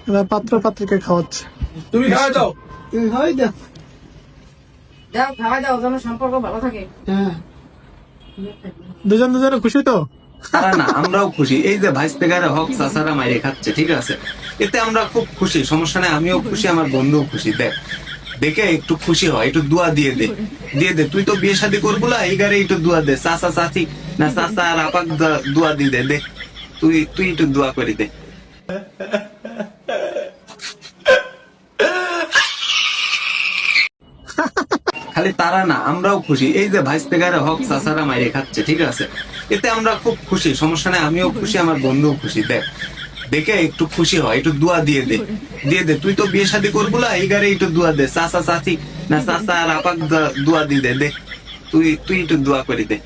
এবার পাত্র পাত্রীকে খাওয়াচ্ছে। তুমি খাওয়া দাও। তুমি খাওয়াই দাও। যাও খাওয়া দাও, যেন সম্পর্ক ভালো থাকে। হ্যাঁ, দুজন দুজনে খুশি তো? তারা না, আমরাও খুশি। এই যে ভাইস পেগারে হক চাচারা মাইরে খাচ্ছে, ঠিক আছে, এতে আমরা খুব খুশি। সমস্যা নেই, আমিও খুশি, আমার বন্ধুও খুশি। দেখ, দেখে একটু খুশি হয়, একটু দোয়া দিয়ে দে, দিয়ে দে। তুই তো বিয়ে শাদী করবো না, এই গারে একটু দোয়া দে। চাচা চাচি না, চাচা আর আপাক দোয়া দিয়ে দে। দে, তুই একটু দোয়া করে দে। খালি তারা না, আমরাও খুশি। এই যে ভাইস পেগারে হক চাচারা মাইরে খাচ্ছে, ঠিক আছে, এতে আমরা খুব খুশি। সমস্যা নেই, আমিও খুশি, আমার বন্ধুও খুশি। দেখ, দেখে একটু খুশি হয়, একটু দোয়া দিয়ে দে, দিয়ে দে। তুই তো বিয়ে শাদী করবো না, এই গারে একটু দোয়া দে। চাচা চাচি না, চাচা আর আপাক দোয়া দিয়ে দে। দে, তুই একটু দোয়া করে দে।